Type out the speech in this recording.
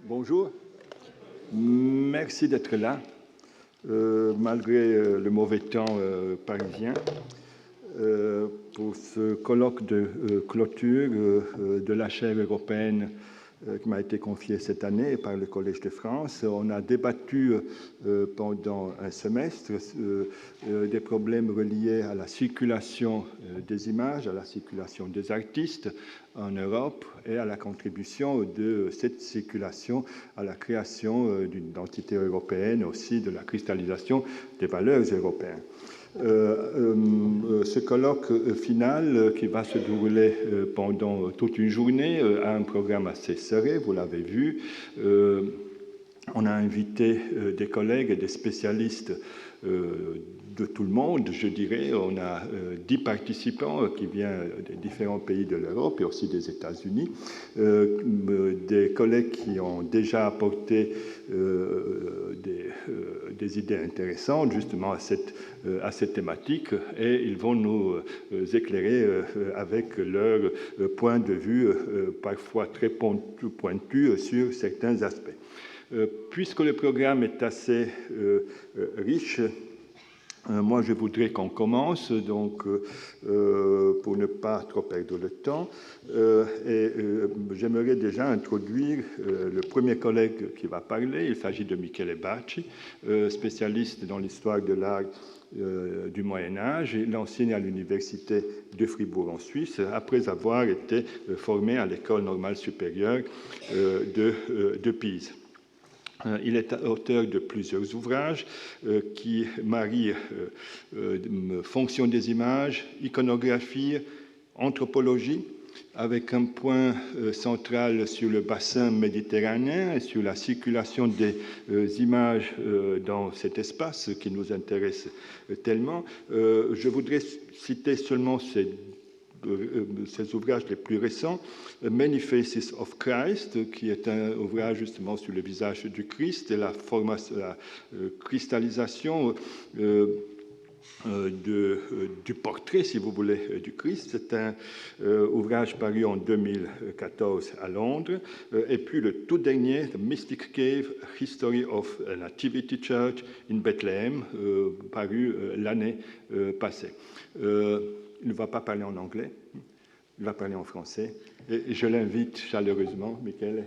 Bonjour, merci d'être là, malgré le mauvais temps parisien, pour ce colloque de clôture de la chaire européenne qui m'a été confiée cette année par le Collège de France. On a débattu pendant un semestre des problèmes reliés à la circulation des images, à la circulation des artistes en Europe et à la contribution de cette circulation à la création d'une identité européenne, aussi de la cristallisation des valeurs européennes. Ce colloque final qui va se dérouler pendant toute une journée a un programme assez serré, vous l'avez vu. On a invité des collègues et des spécialistes de tout le monde, je dirais. On a 10 participants qui viennent des différents pays de l'Europe et aussi des États-Unis, des collègues qui ont déjà apporté des idées intéressantes justement à cette thématique, et ils vont nous éclairer avec leur point de vue parfois très pointu sur certains aspects. Puisque le programme est assez riche, moi je voudrais qu'on commence, donc pour ne pas trop perdre le temps, et j'aimerais déjà introduire le premier collègue qui va parler. Il s'agit de Michele Bacci, spécialiste dans l'histoire de l'art du Moyen-Âge. Il enseigne à l'université de Fribourg en Suisse, après avoir été formé à l'école normale supérieure de Pise. Il est auteur de plusieurs ouvrages qui marient fonction des images, iconographie, anthropologie, avec un point central sur le bassin méditerranéen et sur la circulation des images dans cet espace qui nous intéresse tellement. Je voudrais citer seulement ces ouvrages les plus récents, Many Faces of Christ, qui est un ouvrage justement sur le visage du Christ et la cristallisation du portrait, si vous voulez, du Christ. C'est un ouvrage paru en 2014 à Londres. Et puis le tout dernier, The Mystic Cave, History of a Nativity Church in Bethlehem, paru l'année passée. Il ne va pas parler en anglais, il va parler en français. Et je l'invite chaleureusement, Michele,